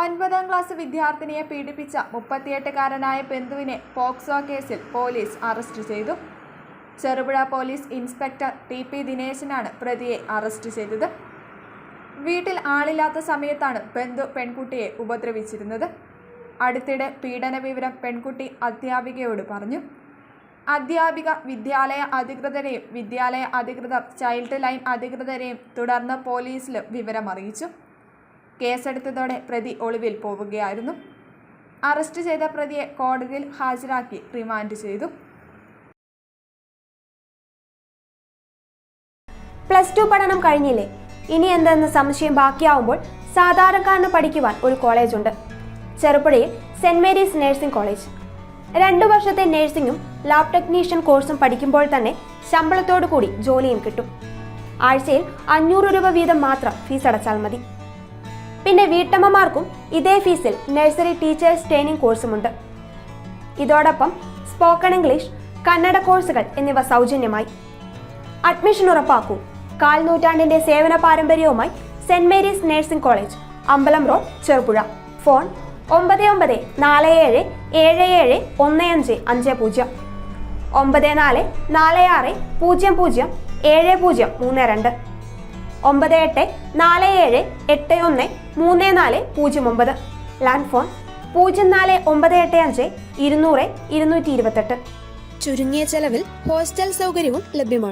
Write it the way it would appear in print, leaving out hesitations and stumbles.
9ാം class വിദ്യാർത്ഥിനിയെ പീഡിപ്പിച്ച 38-കാരനായ ബന്ധുവിനെ പോക്സോ കേസിൽ പോലീസ് അറസ്റ്റ് ചെയ്തു. Cherupuzha police inspector T P. ദിനേശനാണ് പ്രതിയെ അറസ്റ്റ് ചെയ്തത്. വീട്ടിൽ ആളില്ലാത്ത സമയത്താണ് ബന്ധു പെൺകുട്ടിയെ ഉപദ്രവിച്ചിരുന്നത്. അടുത്തിടെ പീഡന വിവരം പെൺകുട്ടി അധ്യാപികയോട് പറഞ്ഞു. അധ്യാപിക വിദ്യാലയ അധികൃതരെയും വിദ്യാലയ അധികൃതർ ചൈൽഡ് ലൈൻ അധികൃതരെയും തുടർന്ന് പോലീസിലും വിവരമറിയിച്ചു. കേസെടുത്തതോടെ പ്രതി ഒളിവിൽ പോവുകയായിരുന്നു. അറസ്റ്റ് ചെയ്ത പ്രതിയെ കോടതിയിൽ ഹാജരാക്കി റിമാൻഡ് ചെയ്തു. +2 പഠനം കഴിഞ്ഞില്ലേ, ഇനി എന്തെന്ന് സംശയം ബാക്കിയാവുമ്പോൾ സാധാരണക്കാരന് പഠിക്കുവാൻ ഒരു കോളേജുണ്ട്. ചെറുപുഴയിൽ സെന്റ് മേരീസ് നഴ്സിംഗ് കോളേജ്. 2 വർഷത്തെ നഴ്സിംഗും ലാബ് ടെക്നീഷ്യൻ കോഴ്സും പഠിക്കുമ്പോൾ തന്നെ ശമ്പളത്തോടു കൂടി ജോലിയും കിട്ടും. ആഴ്ചയിൽ 500 രൂപ വീതം മാത്രം ഫീസ് അടച്ചാൽ മതി. പിന്നെ വീട്ടമ്മമാർക്കും ഇതേ ഫീസിൽ നഴ്സറി ടീച്ചേഴ്സ് ട്രെയിനിങ് കോഴ്സുമുണ്ട്. ഇതോടൊപ്പം സ്പോക്കൺ ഇംഗ്ലീഷ്, കന്നഡ കോഴ്സുകൾ എന്നിവ സൗജന്യമായി. അഡ്മിഷൻ ഉറപ്പാക്കൂ. 1/4 നൂറ്റാണ്ടിന്റെ സേവന പാരമ്പര്യവുമായി സെന്റ് മേരീസ് നഴ്സിംഗ് കോളേജ്, അമ്പലം road, Cherupuzha. Phone 9947771550 9446007032 9847813409. Land phone 04985 200 228. ചുരുങ്ങിയ ചെലവിൽ ഹോസ്റ്റൽ സൗകര്യവും ലഭ്യമാണ്.